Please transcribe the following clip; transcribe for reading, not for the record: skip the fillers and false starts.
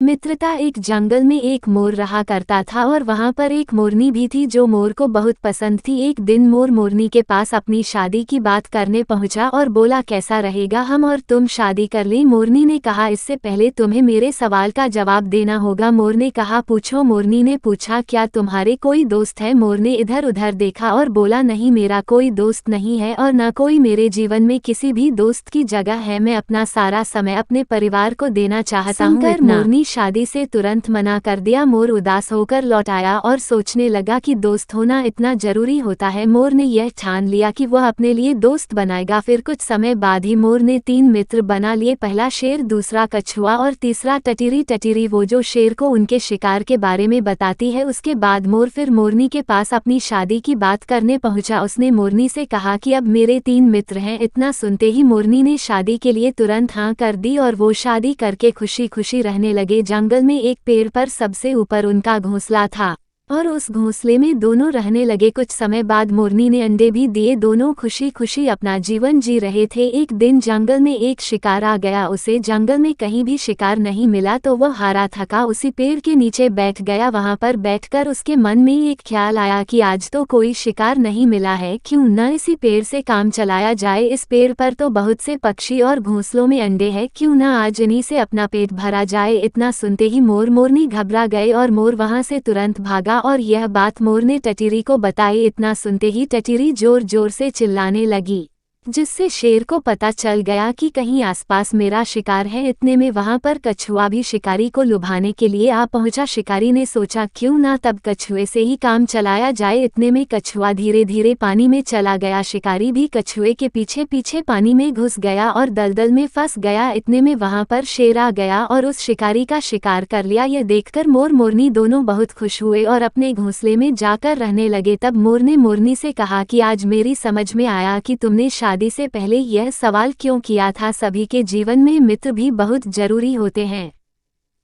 मित्रता। एक जंगल में एक मोर रहा करता था और वहाँ पर एक मोरनी भी थी जो मोर को बहुत पसंद थी। एक दिन मोर मोरनी के पास अपनी शादी की बात करने पहुँचा और बोला, कैसा रहेगा हम और तुम शादी कर लें। मोरनी ने कहा, इससे पहले तुम्हें मेरे सवाल का जवाब देना होगा। मोर ने कहा, पूछो। मोरनी ने पूछा, क्या तुम्हारे कोई दोस्त है? मोर ने इधर उधर देखा और बोला, नहीं, मेरा कोई दोस्त नहीं है और न कोई मेरे जीवन में किसी भी दोस्त की जगह है। मैं अपना सारा समय अपने परिवार को देना चाहता हूँ। मोरनी शादी से तुरंत मना कर दिया। मोर उदास होकर लौट आया और सोचने लगा कि दोस्त होना इतना जरूरी होता है। मोर ने यह ठान लिया कि वह अपने लिए दोस्त बनाएगा। फिर कुछ समय बाद ही मोर ने 3 मित्र बना लिए। पहला शेर, दूसरा कछुआ और तीसरा टटीरी। टटीरी वो जो शेर को उनके शिकार के बारे में बताती है। उसके बाद मोर फिर मोरनी के पास अपनी शादी की बात करने पहुंचा। उसने मोरनी से कहा कि अब मेरे 3 मित्र हैं। इतना सुनते ही मोरनी ने शादी के लिए तुरंत हाँ कर दी और वो शादी करके खुशी खुशी रहने लगे। जंगल में एक पेड़ पर सबसे ऊपर उनका घोंसला था और उस घोंसले में दोनों रहने लगे। कुछ समय बाद मोरनी ने अंडे भी दिए। दोनों खुशी खुशी अपना जीवन जी रहे थे। एक दिन जंगल में एक शिकार आ गया। उसे जंगल में कहीं भी शिकार नहीं मिला तो वह हारा थका उसी पेड़ के नीचे बैठ गया। वहां पर बैठकर उसके मन में एक ख्याल आया कि आज तो कोई शिकार नहीं मिला है, क्यों न इसी पेड़ से काम चलाया जाए। इस पेड़ पर तो बहुत से पक्षी और घोंसलों में अंडे हैं, क्यों न आज इन्हीं से अपना पेट भरा जाए। इतना सुनते ही मोर मोरनी घबरा गए और मोर वहां से तुरंत भागा और यह बात मोर ने टटीरी को बताई। इतना सुनते ही टटीरी जोर जोर से चिल्लाने लगी, जिससे शेर को पता चल गया कि कहीं आसपास मेरा शिकार है। इतने में वहां पर कछुआ भी शिकारी को लुभाने के लिए आ पहुंचा। शिकारी ने सोचा, क्यों ना तब कछुए से ही काम चलाया जाए। इतने में कछुआ धीरे धीरे पानी में चला गया। शिकारी भी कछुए के पीछे पीछे पानी में घुस गया और दलदल में फंस गया। इतने में वहां पर शेर आ गया और उस शिकारी का शिकार कर लिया। यह देखकर मोर मोरनी दोनों बहुत खुश हुए और अपने घोंसले में जाकर रहने लगे। तब मोर ने मोरनी से कहा कि आज मेरी समझ में आया कि तुमने शादी से पहले यह सवाल क्यों किया था। सभी के जीवन में मित्र भी बहुत जरूरी होते हैं।